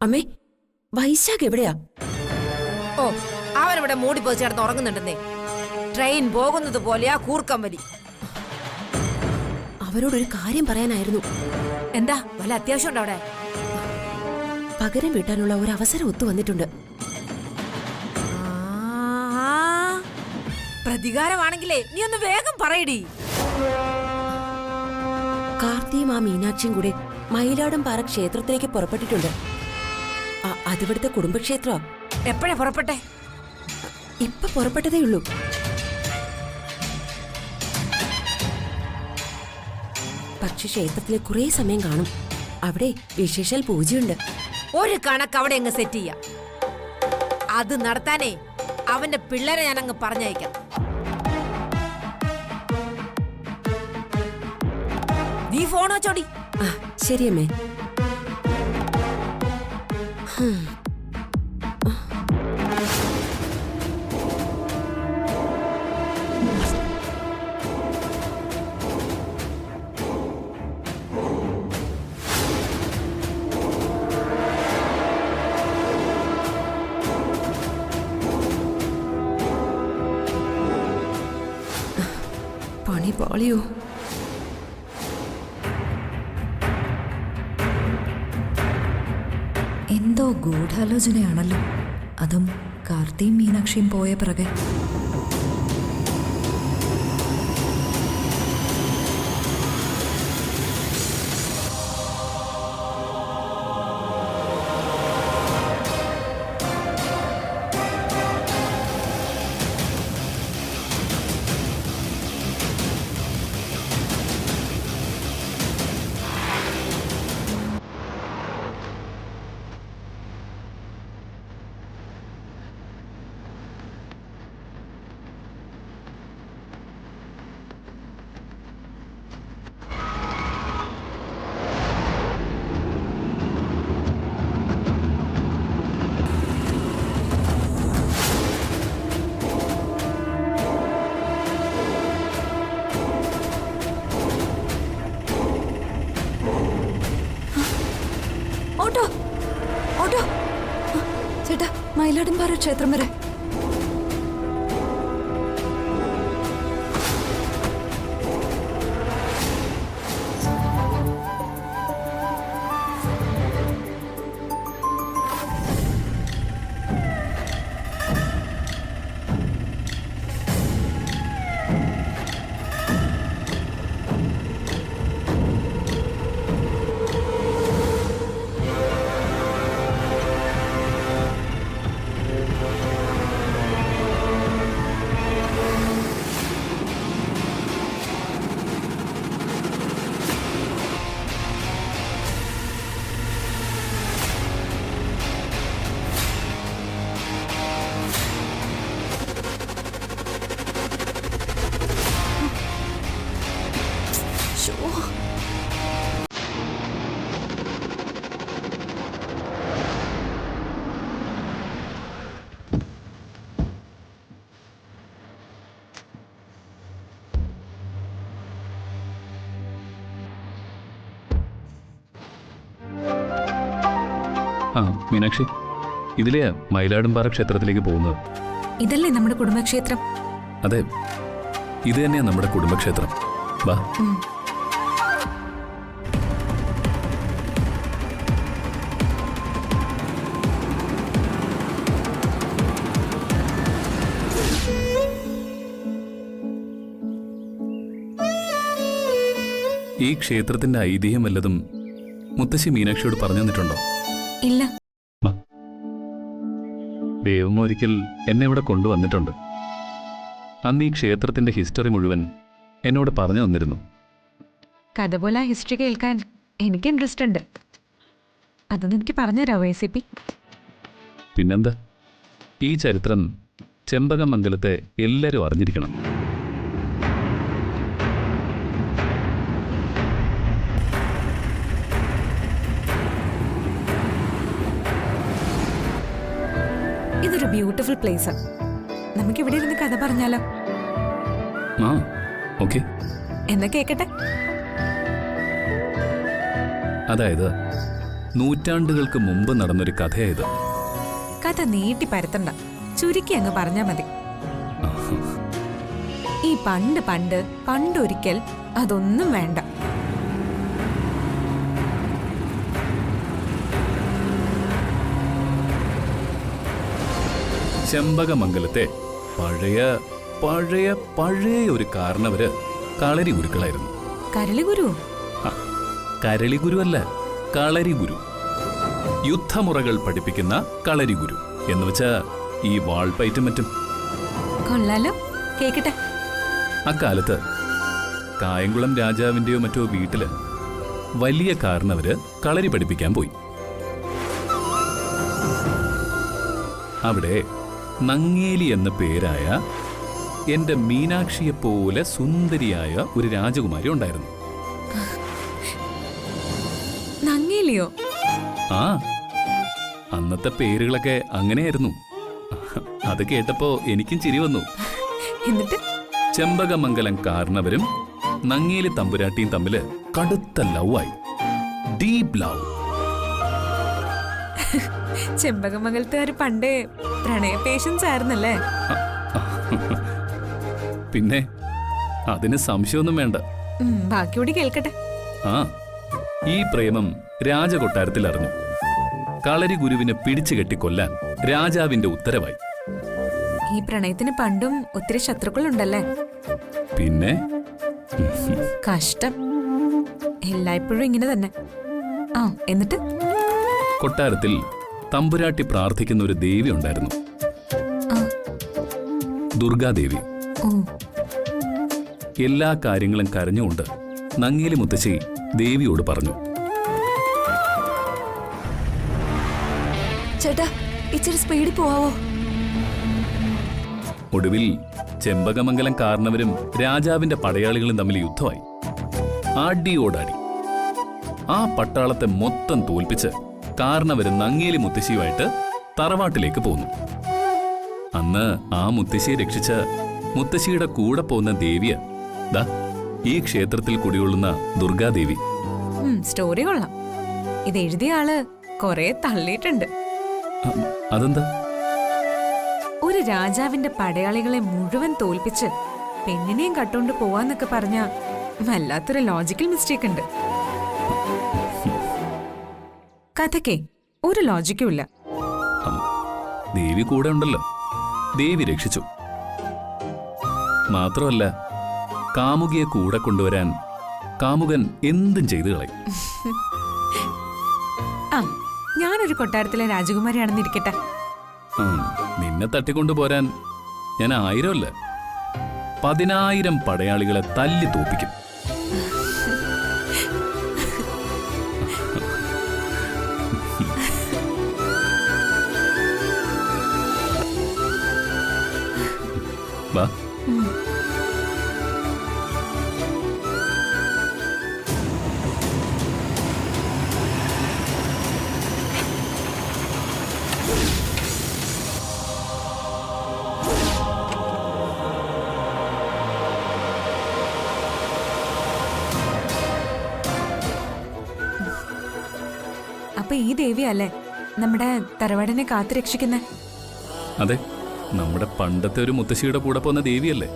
അമ്മേ, വൈശാഖ് എവിടെയാ? ഓ, അവനിവിടെ മൂടി പോയി ചേർന്ന് ഉറങ്ങുന്നുണ്ടെന്നേ. ട്രെയിൻ പോകുന്നത് പോലെയാ കൂർക്കം വലി. അവരോടൊരു കാര്യം പറയാനായിരുന്നു. എന്താ, വല്ല അത്യാവശ്യം ഉണ്ടോ അവിടെ? പകരം വീട്ടാനുള്ള ഒരു അവസരം ഒത്തു വന്നിട്ടുണ്ട്. പ്രതികാരമാണെങ്കിലേ നീ ഒന്ന് വേഗം പറയടി. കാർത്തിയും ആ മീനാക്ഷിയും കൂടെ മയിലാടുംപാറ ക്ഷേത്രത്തിലേക്ക് പുറപ്പെട്ടിട്ടുണ്ട്. അതിവിടുത്തെ കുടുംബക്ഷേത്ര. എപ്പോഴാ പുറപ്പെട്ടെ? ഇപ്പൊ പുറപ്പെട്ടതേയുള്ളൂ. പക്ഷെ ക്ഷേത്രത്തിലെ കുറെ സമയം കാണും. അവിടെ വിശേഷാൽ പൂജയുണ്ട്. ഒരു കണക്ക് അവിടെ അങ്ങ് സെറ്റ് ചെയ്യാം. അത് നടത്താനേ അവന്റെ പിള്ളേരെ ഞാൻ അങ്ങ് പറഞ്ഞയക്കാം. നീ ഫോൺ വെച്ചോടി. ശരിയമ്മേ. പണി പാളിയോ? എന്തോ ഗൂഢാലോചനയാണല്ലോ. അതും കാർത്തിയും മീനാക്ഷിയും പോയ പിറകെ. ഓട്ടോ ഓട്ടോ ചേട്ടാ, മയിലാടുംപാറ ക്ഷേത്രം വരെ. മീനാക്ഷി, ഇതിലെ മയിലാടുംപാറ ക്ഷേത്രത്തിലേക്ക് പോകുന്നത്. ഇതല്ലേ നമ്മുടെ കുടുംബക്ഷേത്രം? അതെ, ഇത് തന്നെയാ നമ്മുടെ കുടുംബക്ഷേത്രം. വാ. ഈ ക്ഷേത്രത്തിന്റെ ഐതിഹ്യം വല്ലതും മുത്തശ്ശി മീനാക്ഷിയോട് പറഞ്ഞു തന്നിട്ടുണ്ടോ? ഇല്ല. ദൈവം ഒരിക്കൽ എന്നെ ഇവിടെ കൊണ്ടുവന്നിട്ടുണ്ട്. അന്ന് ഈ ക്ഷേത്രത്തിന്റെ ഹിസ്റ്ററി മുഴുവൻ എന്നോട് പറഞ്ഞു തന്നിരുന്നു. കഥ പോലെ ഹിസ്റ്ററി കേൾക്കാൻ എനിക്ക് ഇൻട്രസ്റ്റ് ഉണ്ട്. അതൊന്നും എനിക്ക് പറഞ്ഞുതരാമോ ACP? പിന്നെന്താ, ഈ ചരിത്രം ചെമ്പകമംഗലത്തെ എല്ലാവരും അറിഞ്ഞിരിക്കണം. ഇതൊരു ബ്യൂട്ടിഫുൾ പ്ലേസാ. നമുക്ക് ഇവിടെ ഇരുന്ന് കഥ പറഞ്ഞാലോ? ഓക്കെ, എന്നാ കേക്കട്ടെ. അതായത് നൂറ്റാണ്ടുകൾക്ക് മുമ്പ് നടന്നൊരു കഥയായത്. കഥ നീട്ടി പരത്തണ്ട, ചുരുക്കി അങ്ങ് പറഞ്ഞാ മതി. ഈ പണ്ട് പണ്ട് പണ്ടൊരിക്കൽ അതൊന്നും വേണ്ട. ചെമ്പകമംഗലത്തെ പഴയ പഴയ പഴയ ഒരു കാരണവര് കളരി ഗുരുക്കളായിരുന്നു. കരളി ഗുരു? കരളി ഗുരു അല്ല, കളരി ഗുരു. യുദ്ധമുറകൾ പഠിപ്പിക്കുന്ന കളരി ഗുരു എന്ന് വെച്ചാ ഈ വാൾപ്പയറ്റും മറ്റും. കൊള്ളാലോ, കേക്കട്ടെ. അക്കാലത്ത് കായംകുളം രാജാവിന്റെയോ മറ്റോ വീട്ടില് വലിയ കാരണവര് കളരി പഠിപ്പിക്കാൻ പോയി. അവിടെ നങ്ങേലി എന്ന പേരായ എന്റെ മീനാക്ഷിയെപ്പോലെ സുന്ദരിയായ ഒരു രാജകുമാരി ഉണ്ടായിരുന്നു. നങ്ങേലിയോ? ആ, അന്നത്തെ പേരുകളൊക്കെ അങ്ങനെയായിരുന്നു. അത് കേട്ടപ്പോ എനിക്കും ചിരി വന്നു. എന്നിട്ട്? ചെമ്പകമംഗലം കാരണവരും നങ്ങേലി തമ്പുരാട്ടിയും തമ്മില് കടുത്ത ലവായി. Deep love. ചെമ്പകമംഗലത്തുകാര് പണ്ടേ പ്രണയ പേഷ്യൻസ് ആയിരുന്നല്ലേ? പിന്നെ അതിന് സംശയമൊന്നും വേണ്ട. ബാക്കിയോടി കേൾക്കട്ടെ. ആ, ഈ പ്രേമം രാജകൊട്ടാരത്തിൽ അറിഞ്ഞു. കളരി ഗുരുവിനെ പിടിച്ചു കെട്ടിക്കൊല്ലാൻ രാജാവിന്റെ ഉത്തരവായി. ഈ പ്രണയത്തിന് പണ്ടും ഒത്തിരി ശത്രുക്കളുണ്ടല്ലേ? പിന്നെ കഷ്ടം. എല്ലായ്പ്പോഴും ഇങ്ങനെ തന്നെ. ആ, എന്നിട്ട്? കൊട്ടാരത്തിൽ തമ്പുരാട്ടി പ്രാർത്ഥിക്കുന്ന ഒരു ദേവി ഉണ്ടായിരുന്നു. ദുർഗാദേവി. ഓ. എല്ലാ കാര്യങ്ങളും കരഞ്ഞുകൊണ്ട് നങ്ങേലി മുത്തശ്ശി ദേവിയോട് പറഞ്ഞു. ചേട്ടാ, ഇച്ചിരി സ്പീഡിൽ പോവാവോ? ഒടുവിൽ ചെമ്പകമംഗലം കാരണവരും രാജാവിന്റെ പടയാളികളും തമ്മിൽ യുദ്ധമായി. അടിയോടടി. ആ പട്ടാളത്തെ മൊത്തം തോൽപ്പിച്ച് കാരണവര് നങ്ങേലി മുത്തശ്ശിയുമായിട്ട് തറവാട്ടിലേക്ക് പോന്നു. അന്ന് ആ മുത്തശ്ശിയെ രക്ഷിച്ച മുത്തശ്ശിയുടെ കൂടെ പോകുന്ന ദേവിയ ദാ ഈ ക്ഷേത്രത്തിൽ കുടികൊള്ളുന്ന ദുർഗാദേവി. സ്റ്റോറി കൊള്ളാം. ഇത് എഴുതിയ ആള് കൊറേ തള്ളിയിട്ടുണ്ട്. അതെന്താ? ഒരു രാജാവിന്റെ പടയാളികളെ മുഴുവൻ തോൽപ്പിച്ച് പെണ്ണിനെയും കട്ടോണ്ട് പോവാന്നൊക്കെ പറഞ്ഞ വല്ലാത്തൊരു ലോജിക്കൽ മിസ്റ്റേക്ക് ഉണ്ട്. കഥയ്ക്ക് ഒരു ലോജിക്കും ഇല്ല. ദേവി കൂടെ ഉണ്ടല്ലോ, ദേവി രക്ഷിച്ചു. മാത്രമല്ല, കാമുകിയെ കൂടെ കൊണ്ടുവരാൻ കാമുകൻ എന്തും ചെയ്തു കളയും. ആ, ഞാനൊരു കൊട്ടാരത്തിലെ രാജകുമാരിയാണെന്ന് ഇരിക്കട്ടെ. നിന്നെ തട്ടിക്കൊണ്ടുപോരാൻ ഞാൻ 1000 അല്ല 10,000 പടയാളികളെ തല്ലി തോപ്പിക്കും. വാ. അപ്പൊ ഈ ദേവിയല്ലേ നമ്മുടെ തറവാടിനെ കാത്തുരക്ഷിക്കുന്നെ? അതെ, നമ്മുടെ പണ്ടത്തെ ഒരു മുത്തശ്ശിയുടെ കൂടെ പോകുന്ന ദേവിയല്ലേ,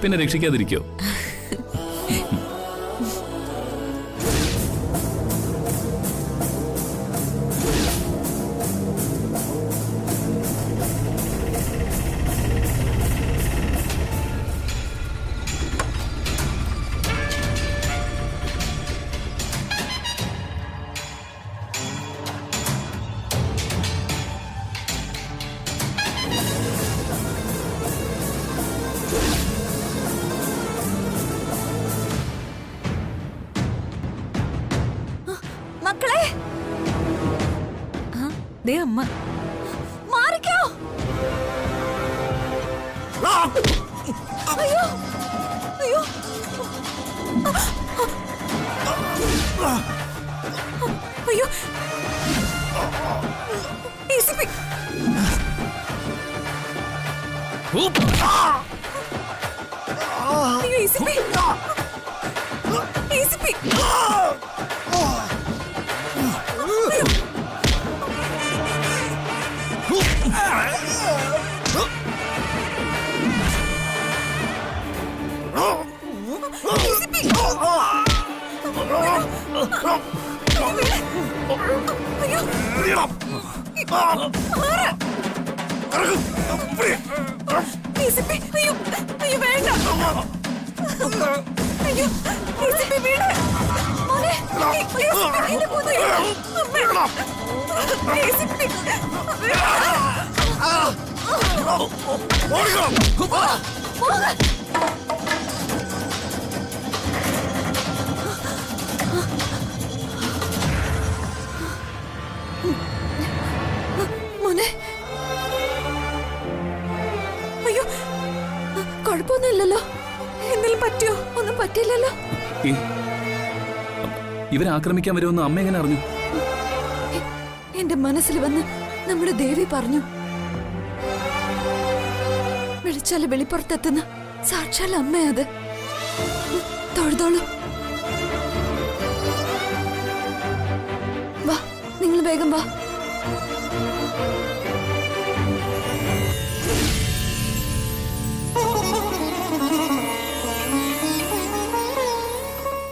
പിന്നെ രക്ഷിക്കാതിരിക്കോ? മക്കളെ, ദേ അമ്മ. മാറിക്കോ. അയ്യോ, അയ്യോ. അയ്യോ, ACP. അയ്യോ, ACP. ACP. അയ്യോ. ഡിസിപ്പി, അയ്യോ, അയ്യോ, വേണ്ട. അയ്യോ, ഡിസിപ്പി, വീട്. മോനെ, അയ്യോ, എന്നെ കൊന്നു. അമ്മ. ഡിസിപ്പി, പോകാൻ. മോനെ, അയ്യോ, കുഴപ്പമൊന്നുമില്ലല്ലോ. എന്തെങ്കിലും പറ്റിയോ? ഒന്നും പറ്റിയില്ലല്ലോ. ഇവരെ ആക്രമിക്കാൻ വരുമെന്ന് അമ്മ എങ്ങനെ അറിഞ്ഞു? എന്റെ മനസ്സിൽ വന്ന് നമ്മുടെ ദേവി പറഞ്ഞു. വിളിച്ചാല് വെളിപ്പുറത്തെത്തുന്ന സാക്ഷാൽ അമ്മയത്. തൊഴുതോളൂ. വാ, നിങ്ങൾ വേഗം വാ.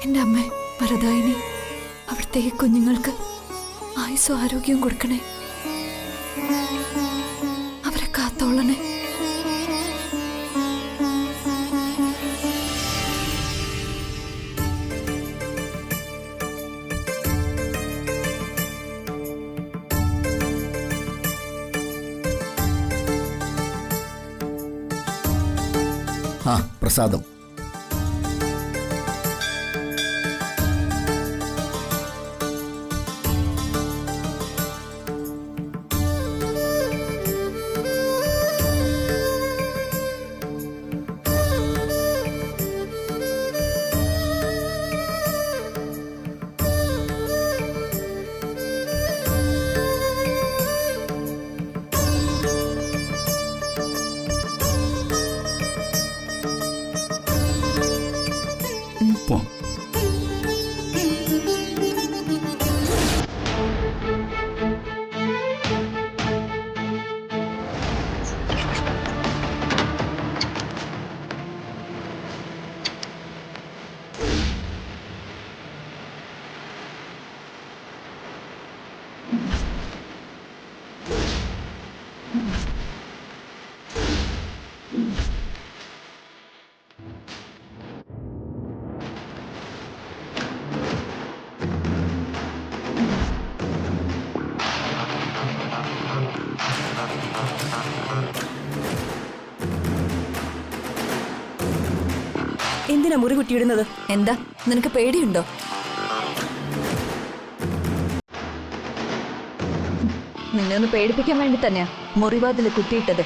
എന്റെ അമ്മ വരദായിനി, അവിടുത്തെ ഈ കുഞ്ഞുങ്ങൾക്ക് ആയുസ്സും ആരോഗ്യവും കൊടുക്കണേ. അവരെ കാത്തോളണേ. ആ, പ്രസാദം. പോ. എന്തിനാ മുറി കുറ്റിയിടുന്നത്? എന്താ, നിനക്ക് പേടിയുണ്ടോ? നിന്നെ ഒന്ന് പേടിപ്പിക്കാൻ വേണ്ടി തന്നെയാ മുറിവാതിൽ കുത്തിയിട്ടത്.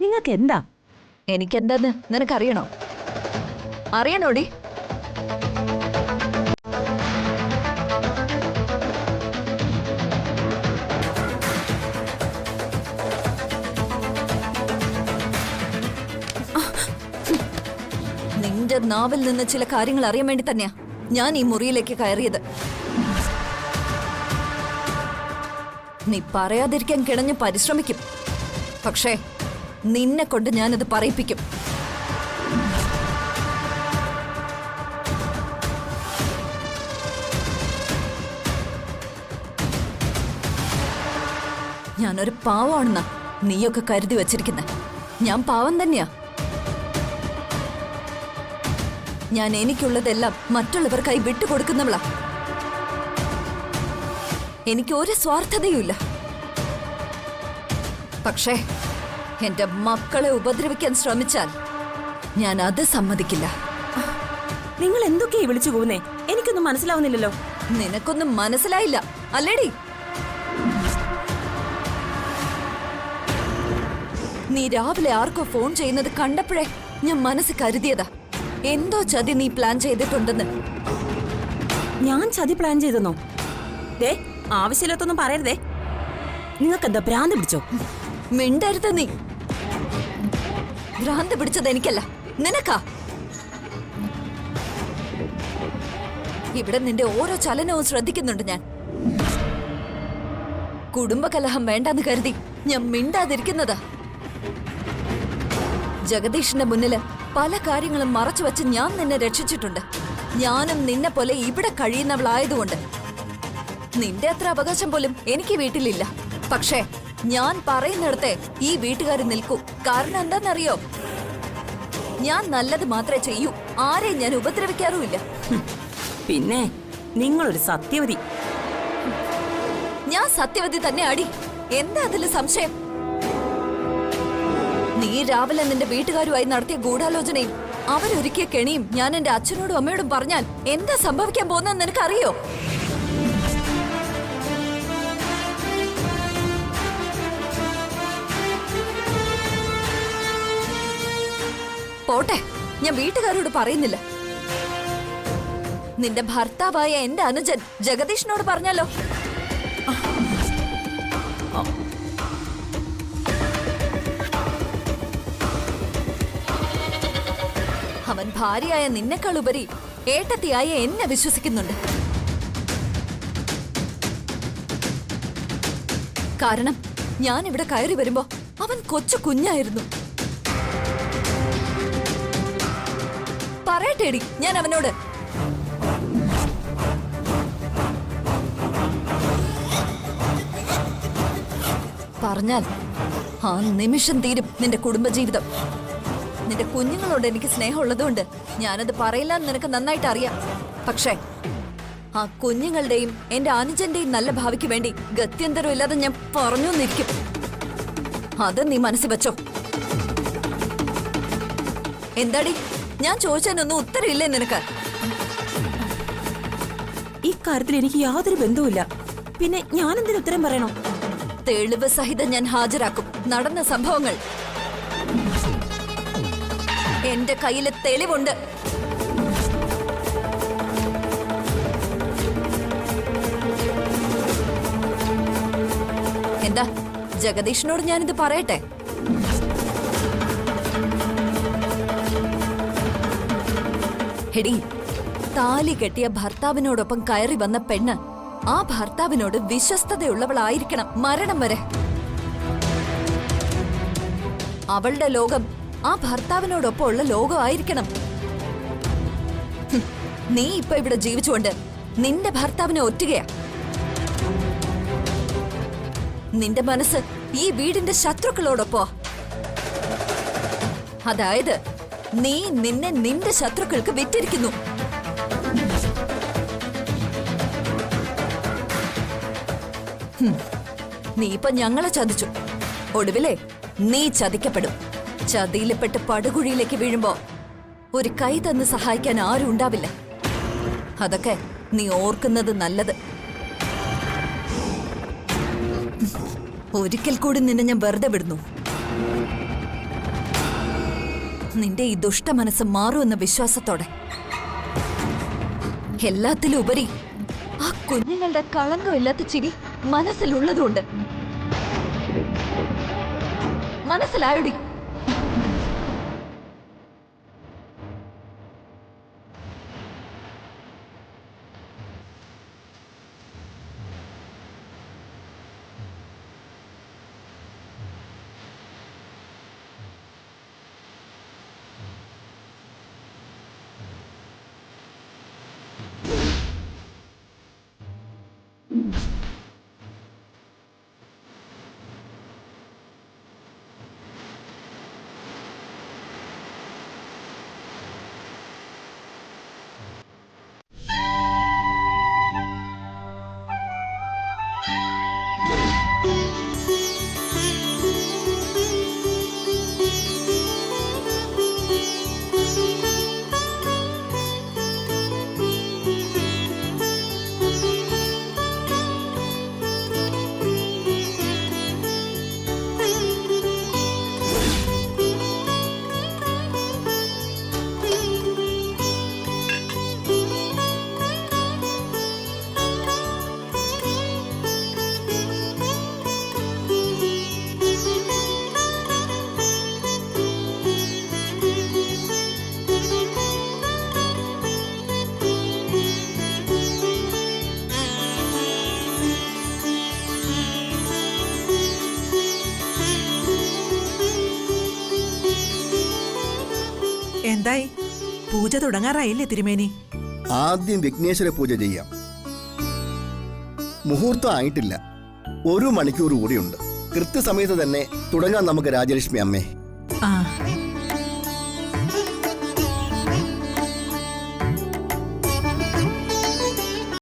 നിങ്ങൾക്ക് എന്താ? എനിക്കെന്താന്ന് നിനക്കറിയണോ? അറിയണോടി? നിന്റെ നാവിൽ നിന്ന് ചില കാര്യങ്ങൾ അറിയാൻ വേണ്ടി തന്നെയാ ഞാൻ ഈ മുറിയിലേക്ക് കയറിയത്. നീ പറയാതിരിക്കാൻ കിടഞ്ഞ് പരിശ്രമിക്കും, പക്ഷേ നിന്നെ കൊണ്ട് ഞാനത് പറയിപ്പിക്കും. ഞാനൊരു പാവമാണെന്നാ നീയൊക്കെ കരുതി വച്ചിരിക്കുന്നെ. ഞാൻ പാവം തന്നെയാ. ഞാൻ എനിക്കുള്ളതെല്ലാം മറ്റുള്ളവർക്കായി വിട്ടുകൊടുക്കുന്നവളാ. എനിക്ക് ഒരു സ്വാർത്ഥതയുമില്ല. പക്ഷേ എന്റെ മക്കളെ ഉപദ്രവിക്കാൻ ശ്രമിച്ചാൽ ഞാൻ അത് സമ്മതിക്കില്ല. നിങ്ങൾ എന്തൊക്കെയാ വിളിച്ചു പോകുന്നേ? എനിക്കൊന്നും മനസ്സിലാവുന്നില്ലല്ലോ. നിനക്കൊന്നും മനസ്സിലായില്ല അല്ലേടി? നീ രാവിലെ ആർക്കോ ഫോൺ ചെയ്യുന്നത് കണ്ടപ്പോഴേ ഞാൻ മനസ്സ് കരുതിയതാ എന്തോ ചതി നീ പ്ലാൻ ചെയ്തിട്ടുണ്ടെന്ന്. ഞാൻ ചതി പ്ലാൻ ചെയ്തെന്നോ? ദേ, ആവശ്യമില്ലാത്തൊന്നും പറയരുതേ. നിങ്ങൾക്കെന്താ ഭ്രാന്ത് പിടിച്ചോ? മിണ്ടരുത് നീ. ഭ്രാന്ത് പിടിച്ചത് എനിക്കല്ല, നിനക്കാ. ഇവിടെ നിന്റെ ഓരോ ചലനവും ശ്രദ്ധിക്കുന്നുണ്ട് ഞാൻ. കുടുംബകലഹം വേണ്ടെന്ന് കരുതി ഞാൻ മിണ്ടാതിരിക്കുന്നതാ. ജഗദീഷിന്റെ മുന്നില് പല കാര്യങ്ങളും മറച്ചു വെച്ച് ഞാൻ നിന്നെ രക്ഷിച്ചിട്ടുണ്ട്. ഞാനും നിന്നെ പോലെ ഇവിടെ കഴിയുന്നവളായതുകൊണ്ട്. നിന്റെ അത്ര അവകാശം പോലും എനിക്ക് വീട്ടിലില്ല. പക്ഷേ ഞാൻ പറയുന്നിടത്തെ ഈ വീട്ടുകാർ നിൽക്കൂ. കാരണം എന്താണെന്നറിയോ? ഞാൻ നല്ലത് മാത്രമേ ചെയ്യൂ. ആരെയും ഞാൻ ഉപദ്രവിക്കാറുമില്ല. പിന്നെ നിങ്ങളൊരു സത്യവതി. ഞാൻ സത്യവതി തന്നെ അടി. എന്താ അതില് സംശയം? നീ രാവിലെ നിന്റെ വീട്ടുകാരുമായി നടത്തിയ ഗൂഢാലോചനയും അവരൊരുക്കിയ കെണിയും ഞാൻ എന്റെ അച്ഛനോടും അമ്മയോടും പറഞ്ഞാൽ എന്താ സംഭവിക്കാൻ പോകുന്നതെന്ന് നിനക്കറിയോ? പോട്ടെ, ഞാൻ വീട്ടുകാരോട് പറയുന്നില്ല. നിന്റെ ഭർത്താവായ എന്റെ അനുജൻ ജഗദീഷിനോട് പറഞ്ഞാലോ? അവൻ ഭാര്യയായ നിന്നെക്കാൾ ഉപരി ഏട്ടത്തിയായ എന്നെ വിശ്വസിക്കുന്നുണ്ട്. കാരണം ഞാൻ ഇവിടെ കയറി വരുമ്പോ അവൻ കൊച്ചു കുഞ്ഞായിരുന്നു. പറയട്ടേടി ഞാൻ അവനോട്. പറഞ്ഞാൽ ആ നിമിഷം തീരും നിന്റെ കുടുംബജീവിതം. നിന്റെ കുഞ്ഞുങ്ങളോട് എനിക്ക് സ്നേഹമുള്ളതുകൊണ്ട് ഞാനത് പറയില്ല എന്ന് നിനക്ക് നന്നായിട്ട് അറിയാം. പക്ഷേ ആ കുഞ്ഞുങ്ങളുടെയും എന്റെ അനുജന്റെയും നല്ല ഭാവിക്ക് വേണ്ടി ഗത്യന്തരം ഇല്ലാതെ ഞാൻ പറഞ്ഞു നിൽക്കും. അത് നീ മനസ്സിൽ വെച്ചോ. എന്താടി, ഞാൻ ചോദിച്ചതിനൊന്നും ഉത്തരവില്ലേ നിനക്ക്? ഈ കാര്യത്തിൽ എനിക്ക് യാതൊരു ബന്ധവുമില്ല. പിന്നെ ഞാനെന്തിനു ഉത്തരം പറയണോ? തെളിവ് സഹിതം ഞാൻ ഹാജരാക്കും നടന്ന സംഭവങ്ങൾ. എന്റെ കയ്യില് തെളിവുണ്ട്. എന്താ, ജഗദീഷിനോട് ഞാനിത് പറയട്ടെ? ഹെടി, താലി കെട്ടിയ ഭർത്താവിനോടൊപ്പം കയറി വന്ന പെണ്ണ് ആ ഭർത്താവിനോട് വിശ്വസ്തതയുള്ളവളായിരിക്കണം മരണം വരെ. അവളുടെ ലോകം ആ ഭർത്താവിനോടൊപ്പം ഉള്ള ലോകമായിരിക്കണം. നീ ഇപ്പൊ ഇവിടെ ജീവിച്ചുകൊണ്ട് നിന്റെ ഭർത്താവിനെ ഒറ്റുകയാ. നിന്റെ മനസ്സ് ഈ വീടിന്റെ ശത്രുക്കളോടൊപ്പോ. അതായത് നീ നിന്നെ നിന്റെ ശത്രുക്കൾക്ക് വിറ്റിരിക്കുന്നു. നീ ഇപ്പൊ ഞങ്ങളെ ചതിച്ചു. ഒടുവിലെ നീ ചതിക്കപ്പെടും. ചതിയിൽപ്പെട്ട് പടുകുഴിയിലേക്ക് വീഴുമ്പോ ഒരു കൈ തന്ന് സഹായിക്കാൻ ആരും ഉണ്ടാവില്ല. അതൊക്കെ നീ ഓർക്കുന്നത് നല്ലത്. ഒരിക്കൽ കൂടി നിന്നെ ഞാൻ വെറുതെ വിടുന്നു. നിന്റെ ഈ ദുഷ്ട മനസ്സ് മാറുമെന്ന വിശ്വാസത്തോടെ. എല്ലാത്തിലും ഉപരി ആ കുഞ്ഞുങ്ങളുടെ കളങ്കമില്ലാത്ത ചിരി മനസ്സിലുള്ളതുകൊണ്ട്. മനസ്സിലായോടി? എന്തായി? പൂജ തുടങ്ങാറായില്ലേ തിരുമേനി? ആദ്യം വിഘ്നേശ്വര പൂജ ചെയ്യാം. മുഹൂർത്തം ആയിട്ടില്ല. 1 മണിക്കൂർ കൂടിയുണ്ട്. കൃത്യസമയത്ത് തന്നെ തുടങ്ങാൻ നമുക്ക് രാജലക്ഷ്മി അമ്മേ. ആ